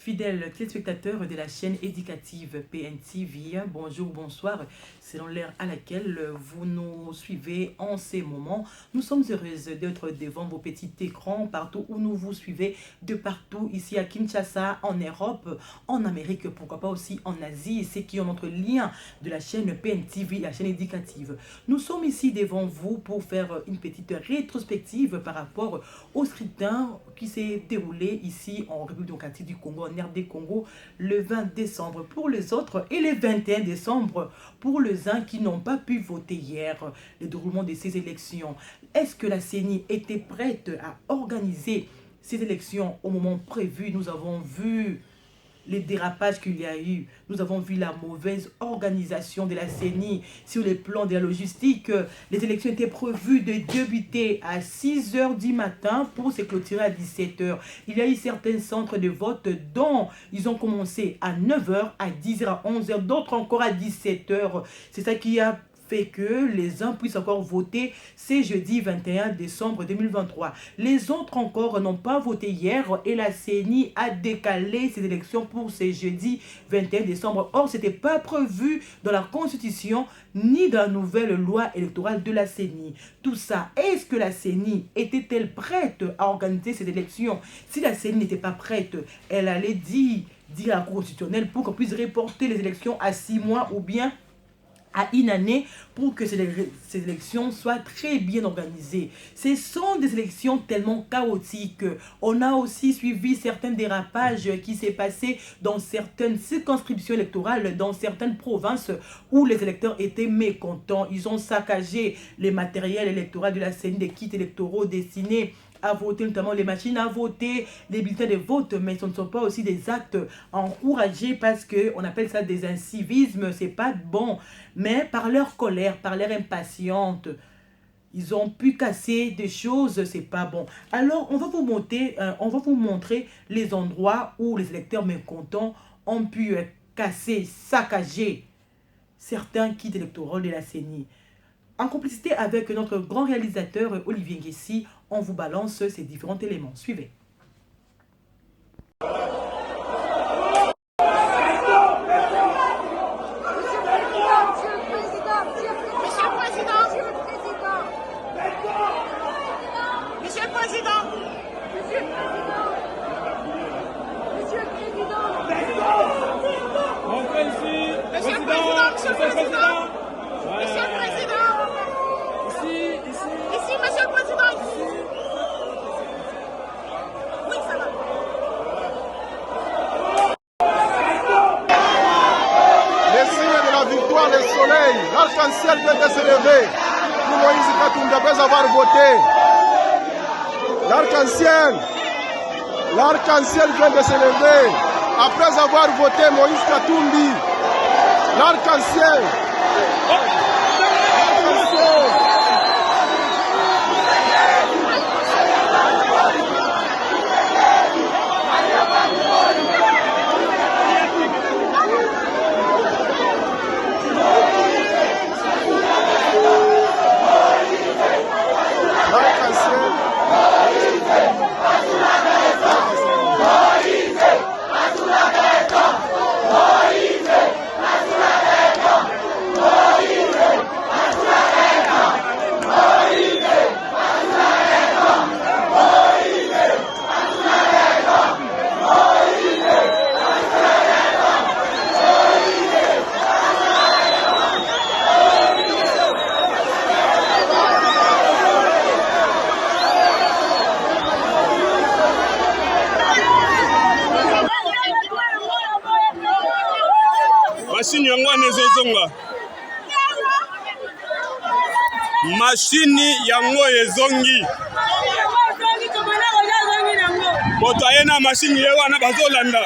Fidèles téléspectateurs de la chaîne éducative PNTV, bonjour, bonsoir. Selon l'heure à laquelle vous nous suivez en ces moments, nous sommes heureuses d'être devant vos petits écrans partout où nous vous suivez, de partout, ici à Kinshasa, en Europe, en Amérique, pourquoi pas aussi en Asie, c'est qui ont notre lien de la chaîne PNTV, la chaîne éducative. Nous sommes ici devant vous pour faire une petite rétrospective par rapport au scrutin qui s'est déroulé ici en République démocratique du Congo, en RD Congo, le 20 décembre pour les autres et le 21 décembre pour les uns qui n'ont pas pu voter hier. Le déroulement de ces élections. Est-ce que la CENI était prête à organiser ces élections au moment prévu? Nous avons vu les dérapages qu'il y a eu. Nous avons vu la mauvaise organisation de la CENI sur les plans de la logistique. Les élections étaient prévues de débuter à 6 h du matin pour se clôturer à 17 h. Il y a eu certains centres de vote dont ils ont commencé à 9 h, à 10 h, à 11 h, d'autres encore à 17 h. C'est ça qui a fait que les uns puissent encore voter ce jeudi 21 décembre 2023. Les autres encore n'ont pas voté hier et la CENI a décalé ces élections pour ce jeudi 21 décembre. Or, ce n'était pas prévu dans la Constitution ni dans la nouvelle loi électorale de la CENI. Tout ça, est-ce que la CENI était-elle prête à organiser ces élections? Si la CENI n'était pas prête, elle allait dire à la Cour constitutionnelle pour qu'on puisse reporter les élections à 6 mois ou bien à une année pour que ces élections soient très bien organisées. Ce sont des élections tellement chaotiques. On a aussi suivi certains dérapages qui s'est passé dans certaines circonscriptions électorales, dans certaines provinces où les électeurs étaient mécontents. Ils ont saccagé les matériels électoraux de la CENI, des kits électoraux destinés à voter, notamment les machines à voter, les bulletins de vote, mais ce ne sont pas aussi des actes encouragés parce qu'on appelle ça des incivismes, c'est pas bon. Mais par leur colère, par leur impatience, ils ont pu casser des choses, c'est pas bon. Alors, on va vous montrer les endroits où les électeurs mécontents ont pu casser, saccager certains kits électoraux de la CENI. En complicité avec notre grand réalisateur Olivier Nguessi, on vous balance ces différents éléments. Suivez. Le soleil, l'arc-en-ciel vient de se lever. Pour Moïse Katumbi, après avoir voté, l'arc-en-ciel vient de se lever. Après avoir voté Moïse Katumbi, l'arc-en-ciel. Mashini yango ezozonga. Mashini yango ezongi. Moto ayena mashini ye wana bazolanda.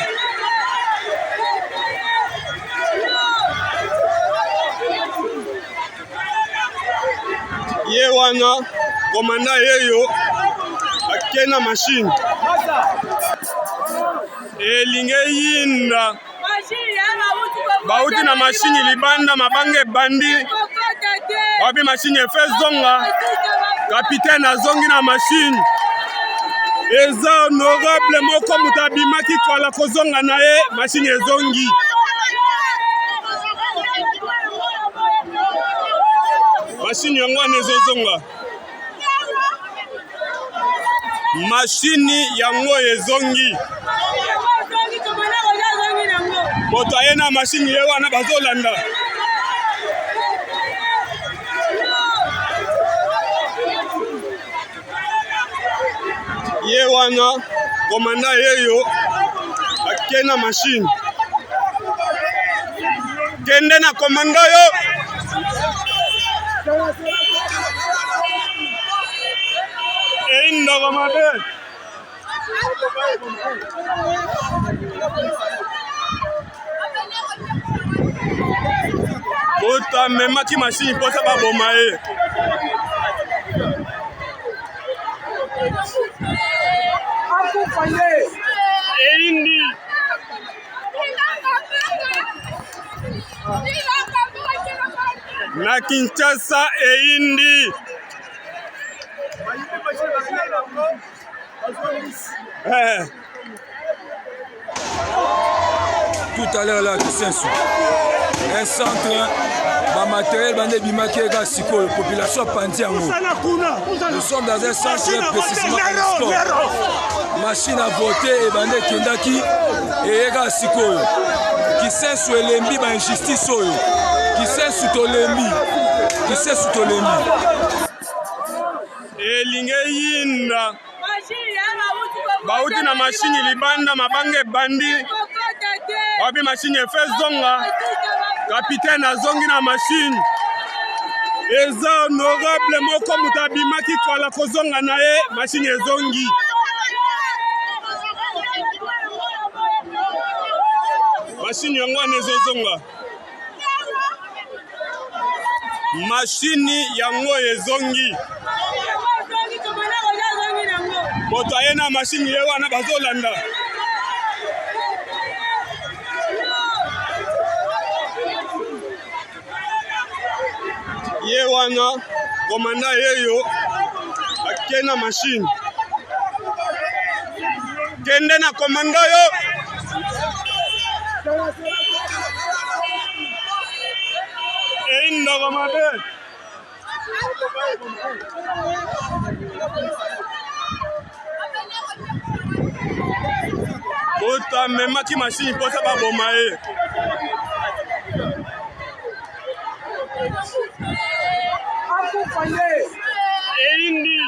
Ye wana komanda yeyo akena mashini. Elinge yinda. Bauti na mashini libanda mabange bandi. Wapi mashini efes zonga. Kapitaine azongi na mashini. eza honorable moko mutabimaki kala kozonga na ye machine ezongi. Machine yango ezozonga. Machine yango ezongi. Moto aye na machine ye wana bazolanda. Ye wana komanda yeyo akena machine. Kende na komanda yo. Inda mabe. Ota memaki machine posa baboma ye. Eindi. Na Kinshasa eindi. Tout à l'heure là, un centre, ma matériel, bande bimaki ega siko, population pandi yango. Nous sommes dans un centre précisément à sport. Machine à voter et bande kendaki et ega siko. Qui sait sous l'embi ba injustice oyo. Qui sait sous tolembi. Qui sait sous tolembi. Elinge yinda. Bauti na machine libanda mabange bandi. Wapi machine efe zonga. Capitaine azongi na machine. Eza honorable moko mutabimaki kala kozonga na ye machine ezongi. Machine yango ezozonga. Machine yango ezongi. Moto aye na machine ye wana bazolanda. Ye wana komanda yeyo akena machine. Kende na komanda yo. Inda mabe. Ota memaki machine posa baboma ye. Eindi.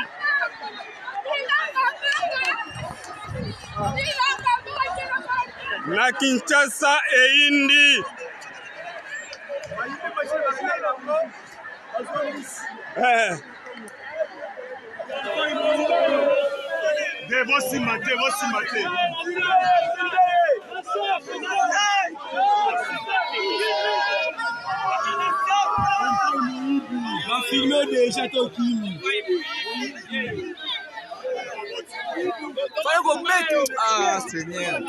Na Kinshasa eindi. Vosi mate. Va filmer déjà ton kimi. Fallait qu'on mette. Ah, Seigneur.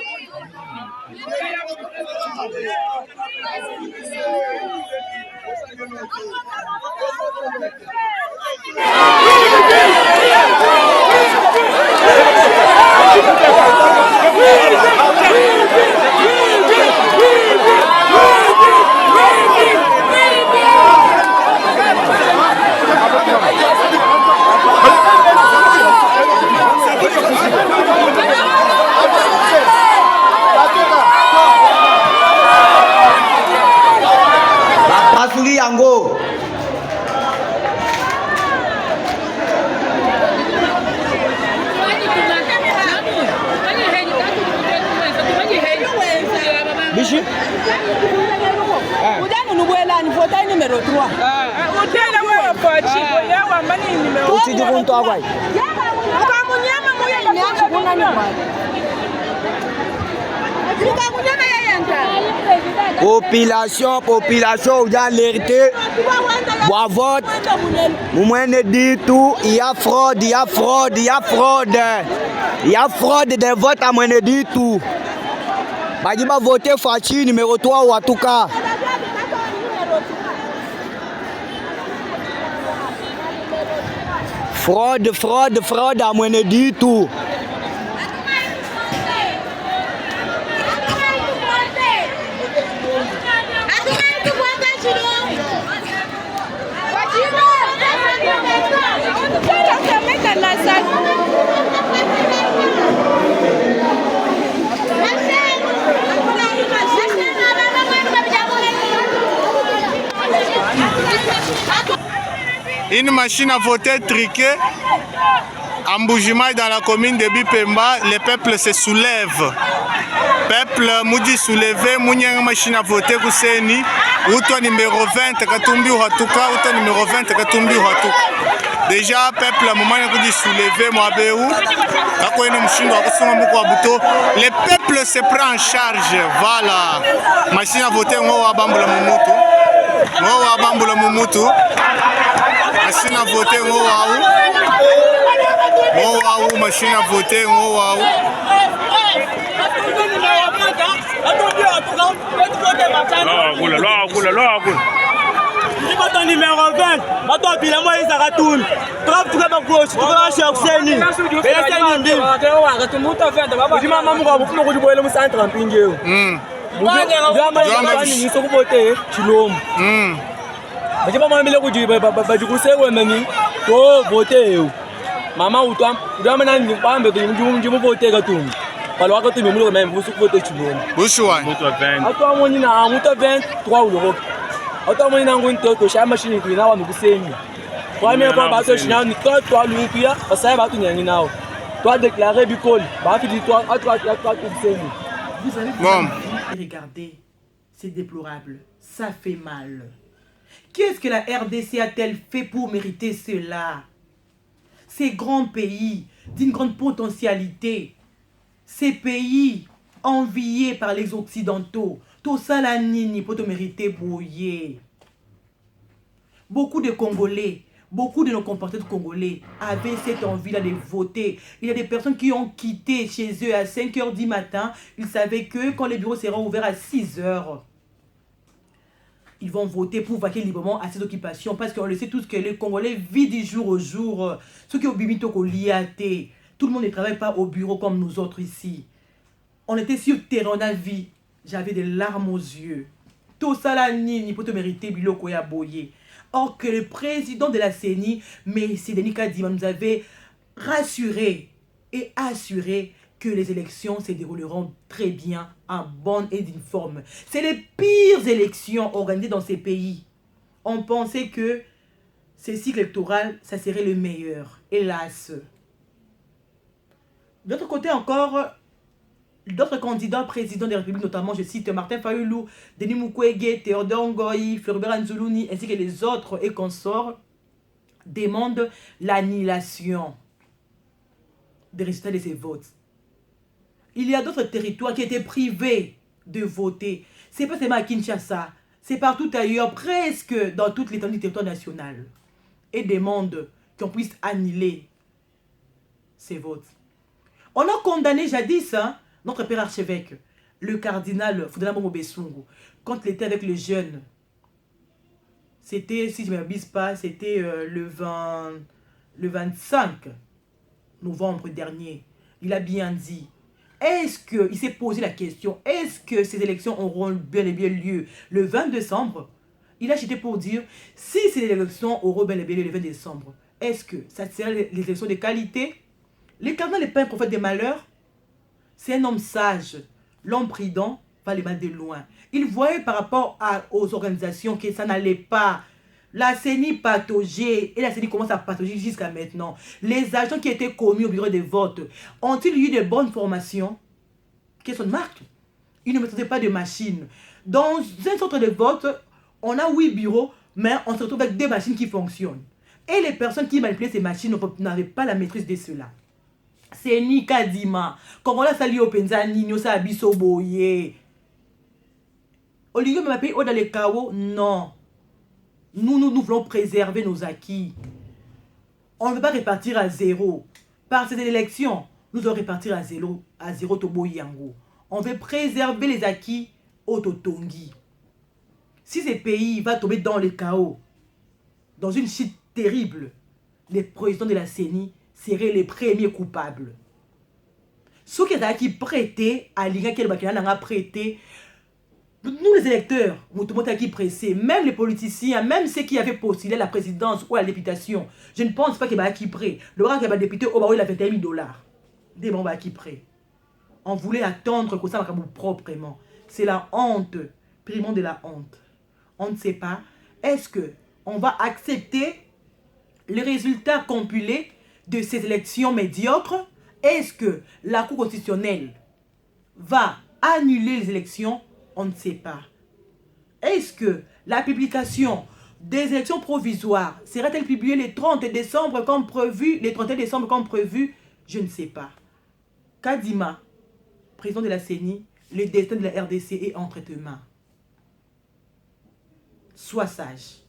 Basuli yango. Bishi? Udani nubuela ni votai numero 3. Utela wewe pochi, wewe mani numero 3. Uchi junto agwai. Kama nyama moyo nyama kuna nyama. Population, vous alerté. Bois vote. Vous m'avez dit tout. Il y a fraude. Il y a fraude des votes à mon dit tout. Badima voté Fachi numéro 3 ou en tout cas. Fraude à mon dit tout. Une machine à voter triquée. En Mbujimaï, dans la commune de Bipemba, le peuple se soulève. Peuple Moudi soulevé, Mouniang machine à voter Kouseni, Outo numéro 20, Katumbi Hatuka, Outo numéro 20, Katumbi Hatuka. Déjà, peuple, moment où soulevé, Moabéou, le peuple se prend en charge. Voilà. Machine à voter, on va bambouler Moumutu. On va bambouler Moumutu. Machine à voter, on va où machine à voter, on va où. Ton numéro 20, bato bila moi izaka tun. Trop tuka ba gauche, tuka chef seni. Bela seni ndi. Ba muta venda baba. Ndima mamu kwa bufuna kuti boyele mu centre mpingeo. Ndama ngani ngiso kubote chilombo. Bajiba mwambile kuti bajikuseko nani. To vote. Mama utwa, ndama nani pambe ngimu vote ka tun. Palo wako tu mimulo même vous vote chilombo. Bushwa. Muta 20. Atwa moni na muta 20 3 euros. Autant moi nango ntoto cha machine qui na wa mukuseni. Premier fois ba so china ni toi lumpia parce que ba tu nyangi nao. Toi déclarer bicol, ba fi toi à toi kuseni. Vous avez bon. Regardez, c'est déplorable, ça fait mal. Qu'est-ce que la RDC a-t-elle fait pour mériter cela? Ces grands pays d'une grande potentialité, ces pays enviés par les Occidentaux, tout ça la nini pour te mériter brouiller. Beaucoup de Congolais, beaucoup de nos compatriotes congolais avaient cette envie-là de voter. Il y a des personnes qui ont quitté chez eux à 5 h du matin. Ils savaient que quand les bureaux seront ouverts à 6 h, ils vont voter pour vaquer librement à cette occupation. Parce qu'on le sait tous que les Congolais vivent du jour au jour. Ceux qui ont bimito au liaté. Tout le monde ne travaille pas au bureau comme nous autres ici. On était sur le terrain, on a vu. J'avais des larmes aux yeux. Tout ça là, ni pour te mériter biloko ya boye. Or que le président de la CENI, M. Denis Kadima, nous avait rassuré et assuré que les élections se dérouleront très bien, en bonne et digne forme. C'est les pires élections organisées dans ces pays. On pensait que ce cycle électoral, ça serait le meilleur. Hélas. D'autre côté encore, d'autres candidats présidents de la République, notamment, je cite Martin Fayulu, Denis Mukwege, Théodore Ngoï, Floribert Nzuluni, ainsi que les autres et consorts, demandent l'annulation des résultats de ces votes. Il y a d'autres territoires qui étaient privés de voter. Ce n'est pas seulement à Kinshasa, c'est partout ailleurs, presque dans toutes les étendues du territoire national. Et demandent qu'on puisse annuler ces votes. On a condamné jadis, notre père archevêque, le cardinal Foudelama Mobesungu, quand il était avec les jeunes. C'était, si je ne m'abuse pas, c'était le 25 novembre dernier. Il a bien dit, est-ce qu'il s'est posé la question, est-ce que ces élections auront bien et bien lieu le 20 décembre? Il a jeté pour dire, si ces élections auront bien et bien lieu le 20 décembre, est-ce que ça serait les élections de qualité? Le cardinal n'est pas un prophète des malheurs. C'est un homme sage. L'homme prudent va les mettre de loin. Il voyait par rapport aux organisations que ça n'allait pas. La CENI pataugeait. Et la CENI commence à patauger jusqu'à maintenant. Les agents qui étaient commis au bureau de vote ont-ils eu de bonnes formations? Quelle sont les marques? Ils ne maîtrisaient pas de machines. Dans un centre de vote, on a 8 bureaux, mais on se retrouve avec 2 machines qui fonctionnent. Et les personnes qui manipulaient ces machines n'avaient pas la maîtrise de cela. C'est ni Kadima. Quand on a sali au Penzani, nous a biso boye. Olivier m'a payé dans les chaos. Non. Nous voulons préserver nos acquis. On ne veut pas repartir à zéro. Par ces élections, nous allons repartir à zéro Tobo Yango. On veut préserver les acquis au Totongi. Si ces pays vont tomber dans le chaos, dans une chute terrible, les présidents de la CENI seraient les premiers coupables. Ceux qui prêtaient à l'Iran qui a prêté, nous les électeurs, qui pressés, même les politiciens, même ceux qui avaient postulé à la présidence ou à la députation, je ne pense pas qu'il y ait qui prêt. Le roi qui a député, il a $21 000. Des bons qui prêt. On voulait attendre que ça va proprement. C'est la honte, primement de la honte. On ne sait pas, est-ce que on va accepter les résultats compilés de ces élections médiocres? Est-ce que la Cour constitutionnelle va annuler les élections? On ne sait pas. Est-ce que la publication des élections provisoires sera-t-elle publiée le 30 décembre comme prévu, le 31 décembre comme prévu? Je ne sais pas. Kadima, président de la CENI, le destin de la RDC est entre tes mains. Sois sage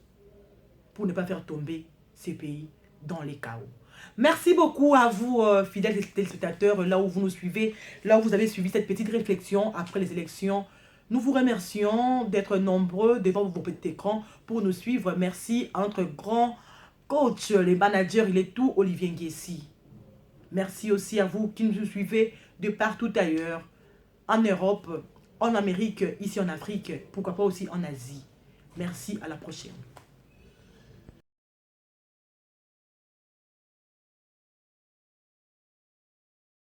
pour ne pas faire tomber ce pays dans les chaos. Merci beaucoup à vous, fidèles téléspectateurs, là où vous nous suivez, là où vous avez suivi cette petite réflexion après les élections. Nous vous remercions d'être nombreux devant vos petits écrans pour nous suivre. Merci à notre grand coach, les managers, il est tout, Olivier Nguessi. Merci aussi à vous qui nous suivez de partout ailleurs, en Europe, en Amérique, ici en Afrique, pourquoi pas aussi en Asie. Merci, à la prochaine.